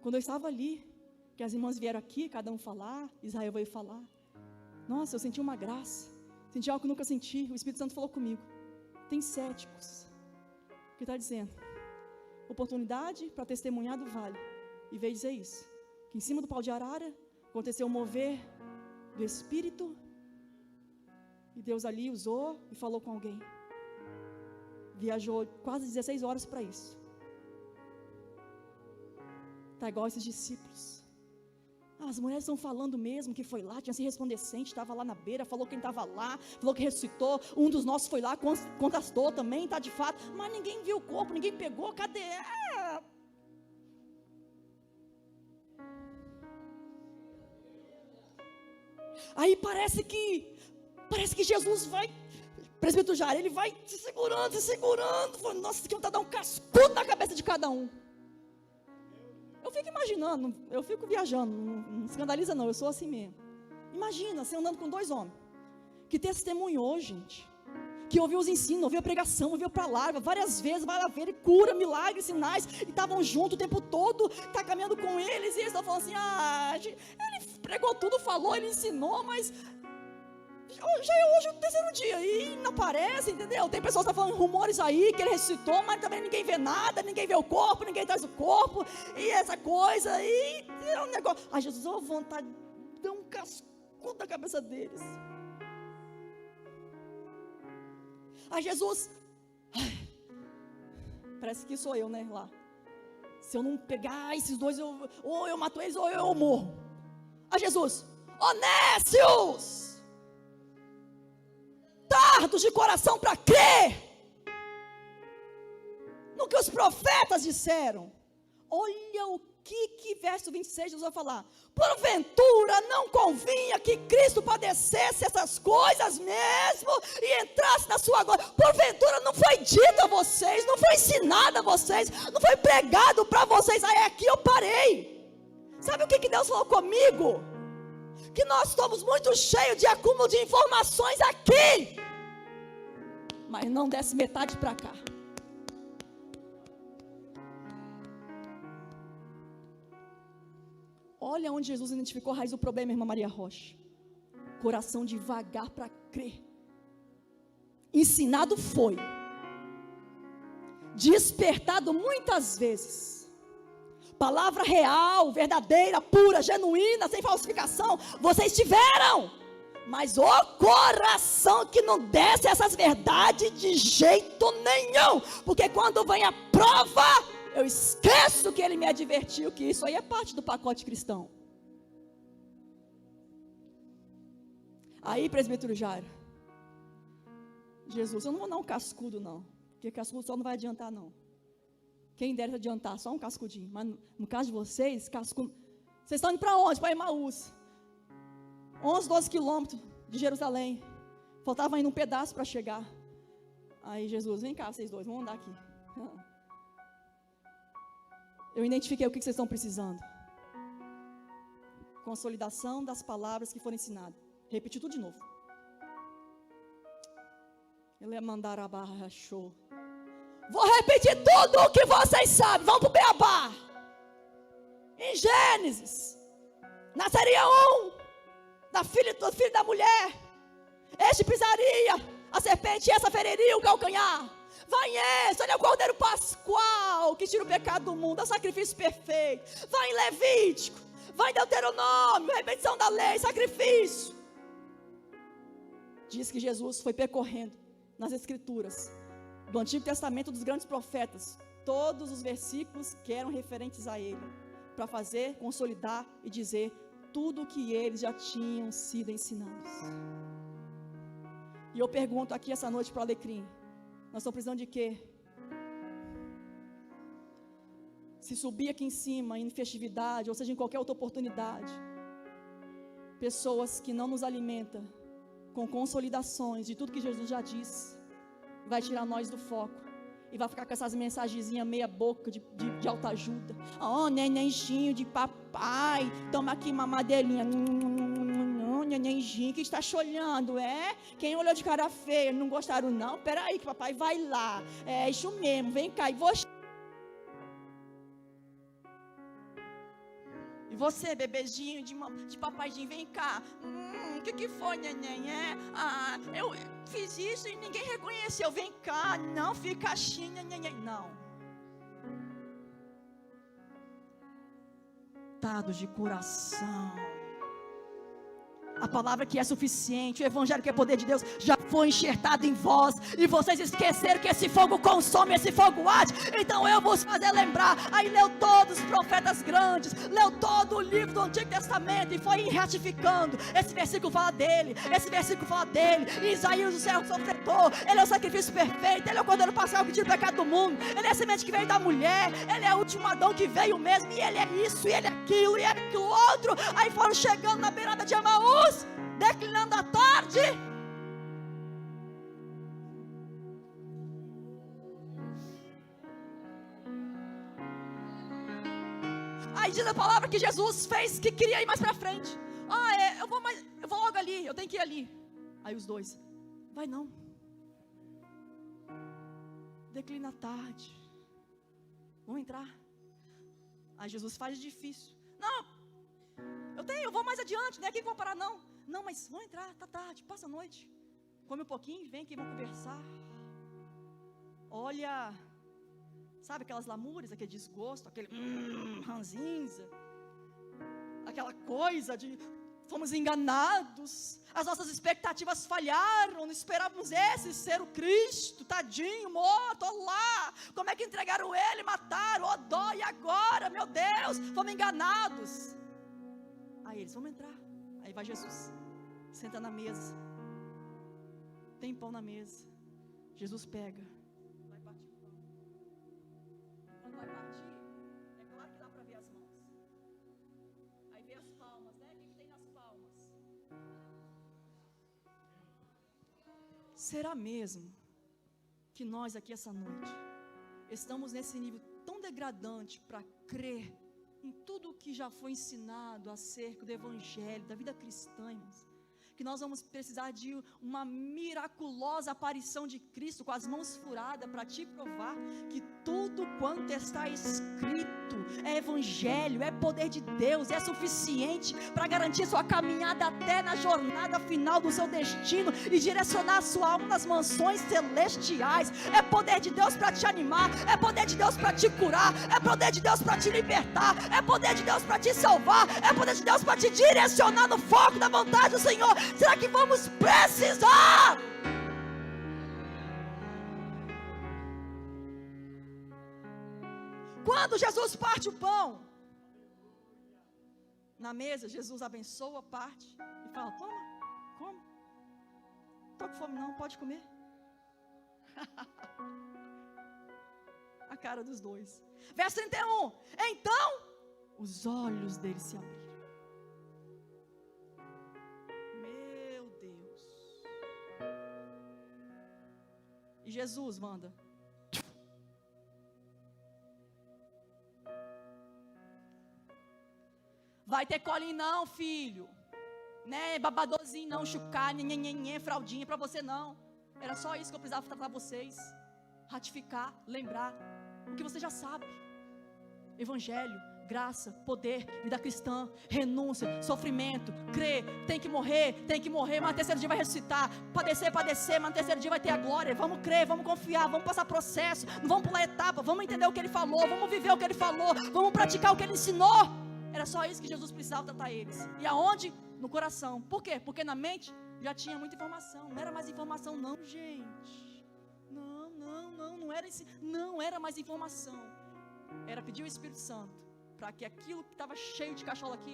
Quando eu estava ali, que as irmãs vieram aqui, cada um falar, Israel veio falar, nossa, eu senti uma graça, senti algo que eu nunca senti, o Espírito Santo falou comigo. Tem céticos, que está dizendo, oportunidade para testemunhar do vale, e veio dizer isso, que em cima do pau de arara, aconteceu o mover do Espírito, e Deus ali usou e falou com alguém, viajou quase 16 horas para isso, está igual esses discípulos, as mulheres estão falando mesmo que foi lá, tinha se resplandecente, estava lá na beira, falou quem estava lá, falou que ressuscitou, um dos nossos foi lá, contrastou também, está de fato, mas ninguém viu o corpo, ninguém pegou, cadê? Aí parece que Jesus vai, presbítero Jair, ele vai se segurando, falando, nossa, isso aqui vai dar um cascudo na cabeça de cada um. Eu fico imaginando, eu fico viajando, não escandaliza não, eu sou assim mesmo. Imagina, você andando com 2 homens, que testemunhou, gente, que ouviu os ensinos, ouviu a pregação, ouviu a palavra, várias vezes, vai lá ver, ele cura, milagres, sinais, e estavam juntos o tempo todo, está caminhando com eles, e eles estão falando assim, ele pregou tudo, falou, ele ensinou, mas já é hoje o 3º dia, e não aparece, entendeu? Tem pessoas que estão falando rumores aí, que ele ressuscitou, mas também ninguém vê nada, ninguém vê o corpo, ninguém traz o corpo, e essa coisa, e é um negócio, Jesus, eu vou vontade de dar um cascudo na cabeça deles. Jesus, parece que sou eu, né, lá, se eu não pegar esses 2, ou eu mato eles, ou eu morro. Jesus, Nécios, tardos de coração para crer no que os profetas disseram. Olha o que verso 26 Jesus vai falar, porventura não convinha que Cristo padecesse essas coisas mesmo, e entrasse na sua glória. Porventura não foi dito a vocês, não foi ensinado a vocês, não foi pregado para vocês. Aí aqui eu parei. Sabe o que Deus falou comigo? Que nós estamos muito cheios de acúmulo de informações aqui, mas não desce metade para cá. Olha onde Jesus identificou a raiz do problema, irmã Maria Rocha. Coração devagar para crer. Ensinado foi, despertado muitas vezes, palavra real, verdadeira, pura, genuína, sem falsificação, vocês tiveram, mas o coração que não desce essas verdades de jeito nenhum, porque quando vem a prova, eu esqueço que ele me advertiu, que isso aí é parte do pacote cristão. Aí, presbítero Jairo, Jesus, eu não vou dar um cascudo não, porque cascudo só não vai adiantar não. Quem dera adiantar, só um cascudinho. Mas no caso de vocês, cascudo. Vocês estão indo para onde? Para Emaús. 11, 12 quilômetros de Jerusalém. Faltava ainda um pedaço para chegar. Aí Jesus, vem cá vocês dois, vamos andar aqui. Eu identifiquei o que vocês estão precisando. Consolidação das palavras que foram ensinadas. Repetir tudo de novo. Ele ia mandar a barra show. Vou repetir tudo o que vocês sabem. Vamos para o Beabá. Em Gênesis, nasceria do filho da mulher. Este pisaria a serpente, e essa feriria o calcanhar. Vai em esse, olha o Cordeiro Pascual, que tira o pecado do mundo, é o sacrifício perfeito. Vai em Levítico, vai em Deuteronômio, repetição da lei, sacrifício. Diz que Jesus foi percorrendo nas Escrituras do Antigo Testamento, dos grandes profetas, todos os versículos que eram referentes a ele, para fazer, consolidar e dizer tudo o que eles já tinham sido ensinados. E eu pergunto aqui essa noite para o Alecrim, nós estamos precisando de quê? Se subir aqui em cima, em festividade, ou seja, em qualquer outra oportunidade, pessoas que não nos alimentam com consolidações de tudo que Jesus já disse, vai tirar nós do foco. E vai ficar com essas mensagenzinhas meia boca de autoajuda. Nenenzinho de papai, toma aqui mamadeirinha. Nenenzinho, que está cholhando, é? Quem olhou de cara feia, não gostaram não? Peraí que papai vai lá. É isso mesmo, vem cá. E você, bebezinho de papaizinho, vem cá. O que foi, neném? Eu fiz isso e ninguém reconheceu. Vem cá, não fica assim, neném. Não. Dados de coração. A palavra que é suficiente, o evangelho que é poder de Deus, já foi enxertado em vós. E vocês esqueceram que esse fogo consome, esse fogo arde. Então eu vos fazer lembrar. Aí leu todos os profetas grandes, leu todo o livro do Antigo Testamento e foi ratificando. Esse versículo fala dele, esse versículo fala dele. Isaías, o servo sofredor, ele é o sacrifício perfeito, ele é o cordeiro pascal que tira o pecado do mundo, ele é a semente que veio da mulher, ele é o último Adão que veio mesmo, e ele é isso, e ele é aquilo, e ele é aquilo outro. Aí foram chegando na beirada de Emaús, declinando a tarde. Aí diz a palavra que Jesus fez que queria ir mais para frente. Eu vou logo ali, eu tenho que ir ali. Aí os dois, vai não, declina a tarde, vamos entrar. Aí Jesus faz difícil. Não, eu vou mais adiante, não é aqui que vou parar não. Não, mas vamos entrar, tá tarde, passa a noite. Come um pouquinho, vem aqui, vamos conversar. Olha, sabe aquelas lamúrias, aquele desgosto, aquele ranzinza, aquela coisa de fomos enganados, as nossas expectativas falharam, não esperávamos esse ser o Cristo, tadinho, morto, olha lá, como é que entregaram ele, mataram, ó dó, e agora, meu Deus, fomos enganados. Aí eles, vamos entrar. Aí vai Jesus, senta na mesa, tem pão na mesa, Jesus pega, vai partir o pão. Quando vai partir, é claro que dá para ver as mãos, aí vê as palmas, né? O que tem nas palmas? Será mesmo que nós aqui essa noite estamos nesse nível tão degradante para crer em tudo o que já foi ensinado acerca do evangelho, da vida cristã, irmãos, que nós vamos precisar de uma miraculosa aparição de Cristo com as mãos furadas para te provar que tudo quanto está escrito é evangelho, é poder de Deus, é suficiente para garantir sua caminhada até na jornada final do seu destino e direcionar a sua alma nas mansões celestiais. É poder de Deus para te animar, é poder de Deus para te curar, é poder de Deus para te libertar, é poder de Deus para te salvar, é poder de Deus para te direcionar no foco da vontade do Senhor. Será que vamos precisar? Quando Jesus parte o pão na mesa, Jesus abençoa, parte e fala, toma, come, não estou com fome não, pode comer. A cara dos dois. Verso 31, então os olhos dele se abriram. E Jesus manda. Vai ter colinho não, filho. Né, babadozinho não, chucar, fraldinha para você não. Era só isso que eu precisava tratar vocês. Ratificar, lembrar o que você já sabe. Evangelho, graça, poder, vida cristã, renúncia, sofrimento, crer, tem que morrer, mas no terceiro dia vai ressuscitar, padecer, mas no terceiro dia vai ter a glória. Vamos crer, vamos confiar, vamos passar processo, não vamos pular etapa, vamos entender o que ele falou, vamos viver o que ele falou, vamos praticar o que ele ensinou. Era só isso que Jesus precisava tratar eles. E aonde? No coração. Por quê? Porque na mente já tinha muita informação, não era mais informação não, gente. Não era mais informação. Era pedir o Espírito Santo para que aquilo que estava cheio de cachola aqui,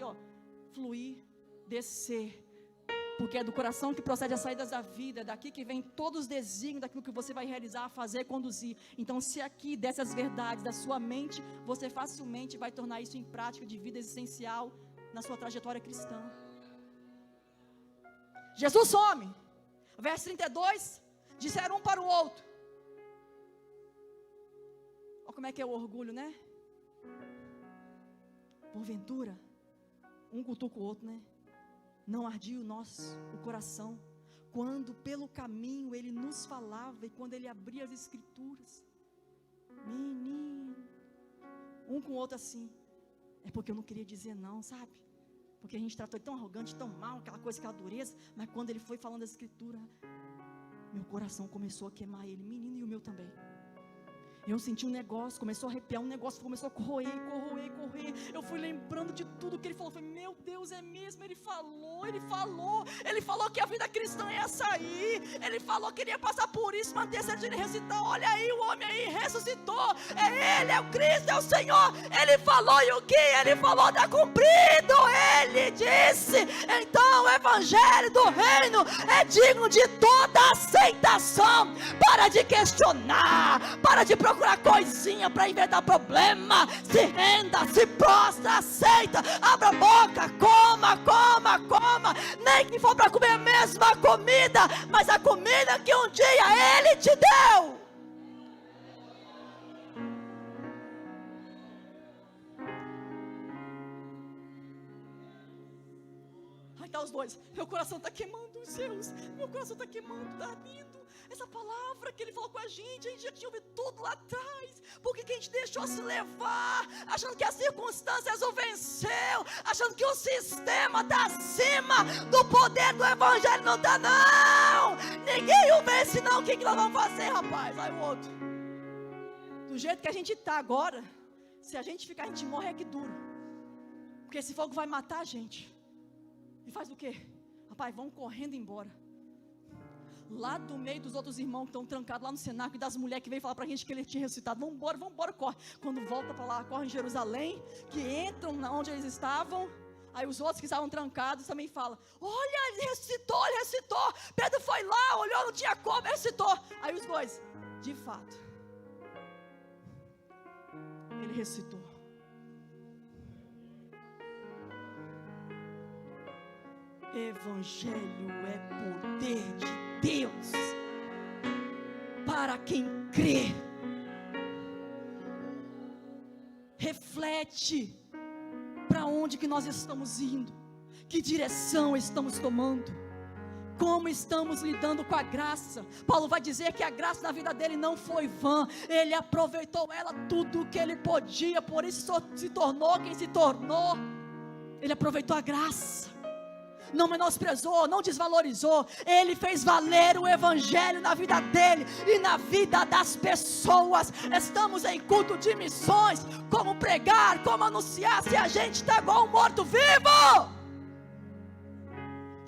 fluir, descer, porque é do coração que procede as saídas da vida, é daqui que vem todos os desígnios daquilo que você vai realizar, fazer, conduzir. Então, se aqui desce as verdades da sua mente, você facilmente vai tornar isso em prática de vida existencial na sua trajetória cristã. Jesus some. Verso 32, disseram um para o outro, Olha como é que é o orgulho, né? Porventura, um cutuca o outro, né? Não ardia o coração, quando pelo caminho ele nos falava, e quando ele abria as escrituras. Menino, um com o outro assim. É porque eu não queria dizer não, sabe? Porque a gente tratou ele tão arrogante, tão mal, aquela coisa, aquela dureza. Mas quando ele foi falando da escritura, meu coração começou a queimar ele, menino, e o meu também. Eu senti um negócio, começou a arrepiar, um negócio começou a corroer. Eu fui lembrando de tudo que ele falou. Falei, meu Deus, é mesmo? Ele falou que a vida cristã ia sair. Ele falou que ele ia passar por isso, mas terceiro dia ele ressuscitou. Olha aí, o homem aí ressuscitou. É ele, é o Cristo, é o Senhor. Ele falou, e o que ele falou está cumprido. Ele disse. Então o evangelho do reino é digno de toda aceitação. Para de questionar, para de procurar coisinha para inventar problema. Se renda, se prostra, aceita, abra a boca, coma. Nem que for para comer a mesma comida, mas a comida que um dia Ele te deu. Aí tá os dois, meu coração está queimando os seus, meu coração está queimando, está ardindo. Essa palavra que ele falou com a gente já tinha ouvido tudo lá atrás. Por que a gente deixou se levar, achando que as circunstâncias o venceu, achando que o sistema está acima do poder do evangelho? Não está não, ninguém o vence não. O que nós vamos fazer, rapaz? Aí o outro, do jeito que a gente está agora, se a gente ficar, a gente morre é que dura, porque esse fogo vai matar a gente. E faz o quê? Rapaz, vão correndo embora. Lá do meio dos outros irmãos que estão trancados lá no cenáculo, e das mulheres que veio falar pra gente que ele tinha ressuscitado. Vamos embora, corre. Quando volta para lá, corre em Jerusalém, que entram onde eles estavam. Aí os outros que estavam trancados também falam, olha, ele ressuscitou. Pedro foi lá, olhou, não tinha como, ele ressuscitou. Aí os dois, de fato, ele ressuscitou. Evangelho é poder de Deus para quem crê. Reflete para onde que nós estamos indo, que direção estamos tomando, como estamos lidando com a graça. Paulo vai dizer que a graça na vida dele não foi vã, ele aproveitou ela tudo o que ele podia, por isso se tornou quem se tornou. Ele aproveitou a graça, não menosprezou, não desvalorizou. Ele fez valer o evangelho na vida dele e na vida das pessoas. Estamos em culto de missões. Como pregar, como anunciar, se a gente está igual um morto-vivo?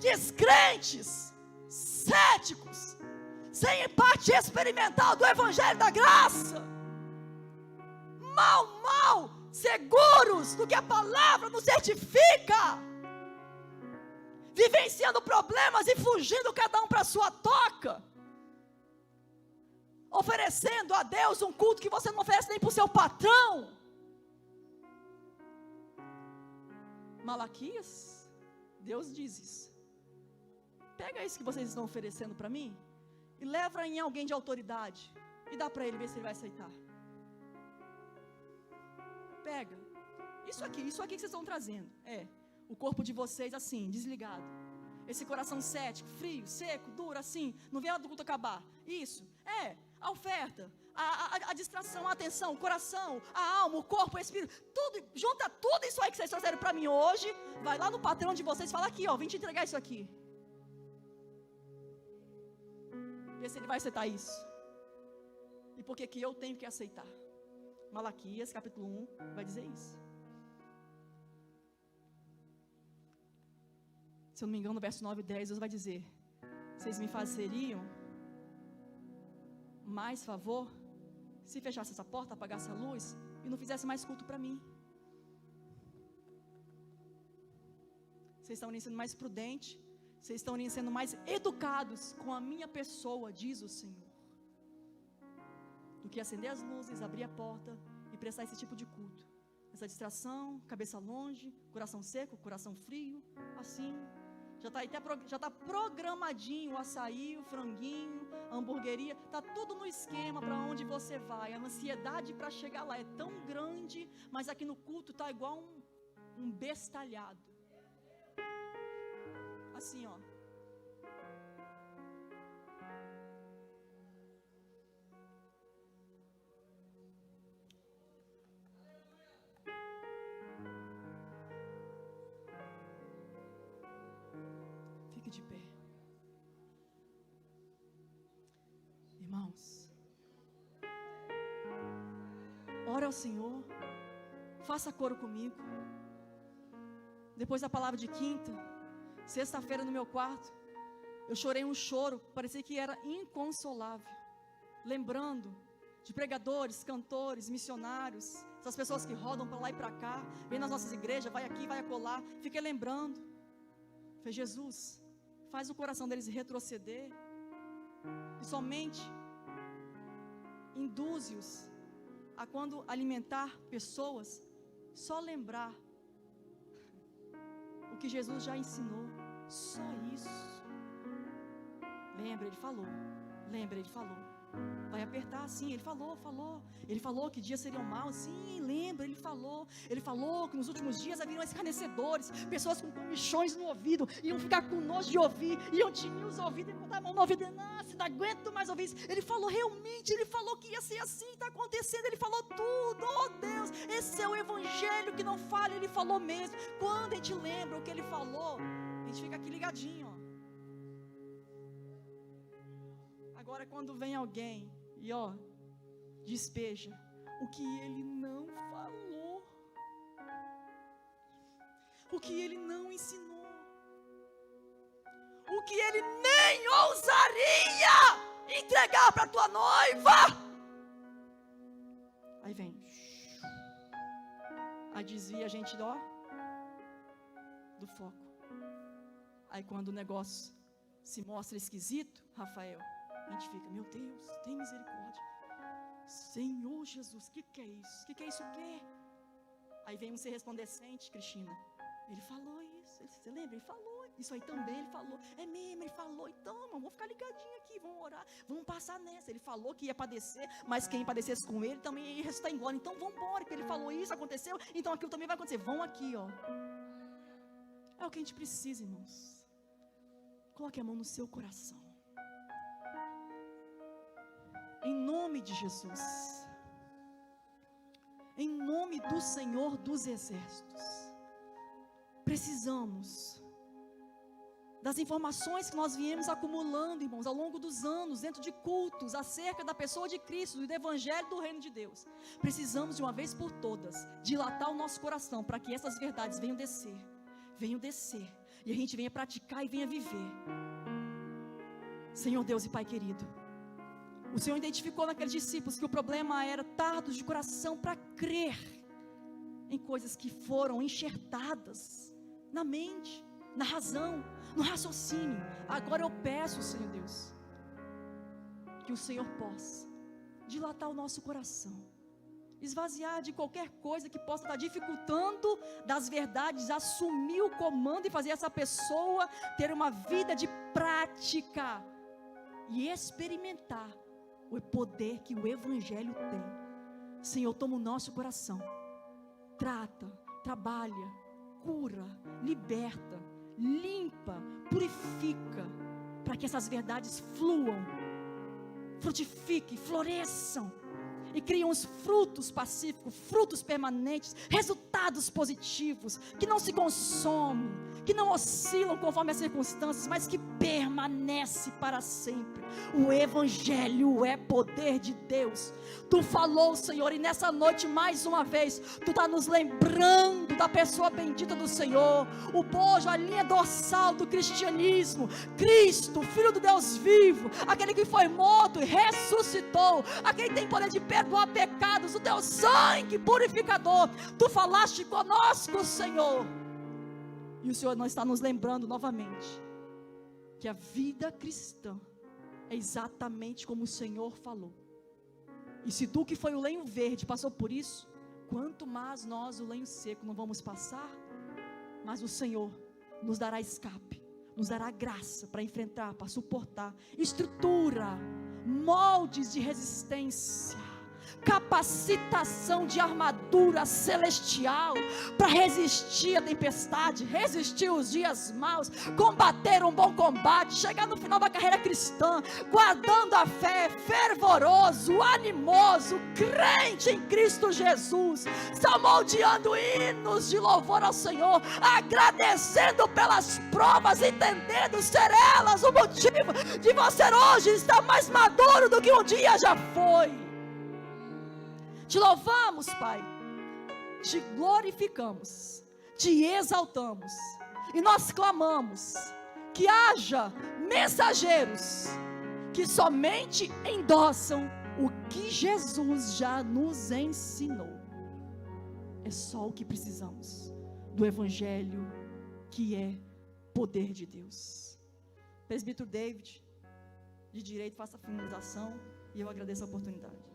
Descrentes, céticos, sem parte experimental do evangelho da graça, mal seguros do que a palavra nos certifica, vivenciando problemas e fugindo cada um para a sua toca, oferecendo a Deus um culto que você não oferece nem para o seu patrão. Malaquias, Deus diz isso. Pega isso que vocês estão oferecendo para mim e leva em alguém de autoridade e dá para ele, ver se ele vai aceitar. Pega isso aqui que vocês estão trazendo, o corpo de vocês assim, desligado, esse coração cético, frio, seco, duro assim, não vê a hora do culto acabar. Isso, a oferta, a distração, a atenção, o coração, a alma, o corpo, o espírito, tudo, junta tudo isso aí que vocês trouxeram para mim hoje, vai lá no patrão de vocês e fala aqui, vim te entregar isso aqui. Vê se ele vai aceitar isso. E por que eu tenho que aceitar? Malaquias capítulo 1 vai dizer isso. Se eu não me engano, no verso 9 e 10, Deus vai dizer: vocês me fazeriam mais favor se fechasse essa porta, apagasse a luz e não fizesse mais culto para mim. Vocês estão sendo mais prudentes, vocês estão sendo mais educados com a minha pessoa, diz o Senhor, do que acender as luzes, abrir a porta e prestar esse tipo de culto. Essa distração, cabeça longe, coração seco, coração frio, assim. Já está programadinho o açaí, o franguinho, a hamburgueria, está tudo no esquema para onde você vai. A ansiedade para chegar lá é tão grande, mas aqui no culto está igual um bestalhado. Assim, ó. Fique de pé. Irmãos, ora ao Senhor, faça coro comigo. Depois da palavra de quinta, sexta-feira no meu quarto, eu chorei um choro, parecia que era inconsolável, lembrando de pregadores, cantores, missionários, essas pessoas que rodam para lá e para cá, vem nas nossas igrejas, vai aqui, vai acolá. Fiquei lembrando, foi Jesus, faz o coração deles retroceder, e somente induze-os a, quando alimentar pessoas, só lembrar o que Jesus já ensinou, só isso. Lembra, Ele falou, vai apertar, sim, Ele falou que dias seriam maus, sim, lembra, Ele falou que nos últimos dias haveriam escarnecedores, pessoas com comichões no ouvido, iam ficar com nojo de ouvir, iam tinir os ouvidos, iam botar a mão no ouvido, nossa, não aguento mais ouvir isso. Ele falou realmente, Ele falou que ia ser assim, está acontecendo, Ele falou tudo, oh Deus, esse é o evangelho que não falha, Ele falou mesmo. Quando a gente lembra o que Ele falou, a gente fica aqui ligadinho, ó. Agora quando vem alguém e ó, despeja o que Ele não falou, o que Ele não ensinou, o que Ele nem ousaria entregar para tua noiva, aí vem, aí desvia a gente do foco. Aí quando o negócio se mostra esquisito, Rafael, a gente fica, meu Deus, tem misericórdia, Senhor Jesus, o que é isso? O que é isso o quê? Aí vem um ser resplandecente, Cristina, Ele falou isso, você lembra? Ele falou, isso aí também Ele falou, é mesmo, Ele falou, então vamos ficar ligadinho aqui, vamos orar, vamos passar nessa. Ele falou que ia padecer, mas quem padecesse com Ele também ia ressuscitar em glória, então vamos embora, porque Ele falou isso, aconteceu, então aquilo também vai acontecer, vão aqui, ó. É o que a gente precisa, irmãos. Coloque a mão no seu coração, em nome de Jesus, em nome do Senhor dos Exércitos. Precisamos das informações que nós viemos acumulando, irmãos, ao longo dos anos, dentro de cultos, acerca da pessoa de Cristo, do Evangelho do Reino de Deus. Precisamos de uma vez por todas dilatar o nosso coração, para que essas verdades venham descer, e a gente venha praticar e venha viver. Senhor Deus e Pai querido, o Senhor identificou naqueles discípulos que o problema era tardos de coração para crer em coisas que foram enxertadas na mente, na razão, no raciocínio. Agora eu peço, Senhor Deus, que o Senhor possa dilatar o nosso coração, esvaziar de qualquer coisa que possa estar dificultando das verdades, assumir o comando e fazer essa pessoa ter uma vida de prática e experimentar o poder que o Evangelho tem. Senhor, toma o nosso coração, trata, trabalha, cura, liberta, limpa, purifica, para que essas verdades fluam, frutifiquem, floresçam e criam os frutos pacíficos, frutos permanentes, resultados positivos, que não se consomem, que não oscilam conforme as circunstâncias, mas que permanece para sempre. O Evangelho é poder de Deus. Tu falou, Senhor, e nessa noite mais uma vez Tu está nos lembrando da pessoa bendita do Senhor, o bojo, a linha dorsal do cristianismo, Cristo, Filho do Deus vivo, aquele que foi morto e ressuscitou, aquele que tem poder de perdoar pecados, o Teu sangue purificador. Tu falaste conosco, Senhor, e o Senhor não está nos lembrando novamente que a vida cristã é exatamente como o Senhor falou. E se Tu, que foi o lenho verde, passou por isso, quanto mais nós, o lenho seco, não vamos passar? Mas o Senhor nos dará escape, nos dará graça para enfrentar, para suportar, estrutura, moldes de resistência, capacitação de armadura celestial para resistir à tempestade, resistir os dias maus, combater um bom combate, chegar no final da carreira cristã, guardando a fé, fervoroso, animoso, crente em Cristo Jesus, salmodiando hinos de louvor ao Senhor, agradecendo pelas provas, entendendo ser elas o motivo de você hoje estar mais maduro do que um dia já foi. Te louvamos, Pai, te glorificamos, te exaltamos, e nós clamamos que haja mensageiros que somente endossam o que Jesus já nos ensinou. É só o que precisamos do Evangelho, que é poder de Deus. Presbítero David, de direito, faça a finalização, e eu agradeço a oportunidade.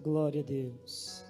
Glória a Deus.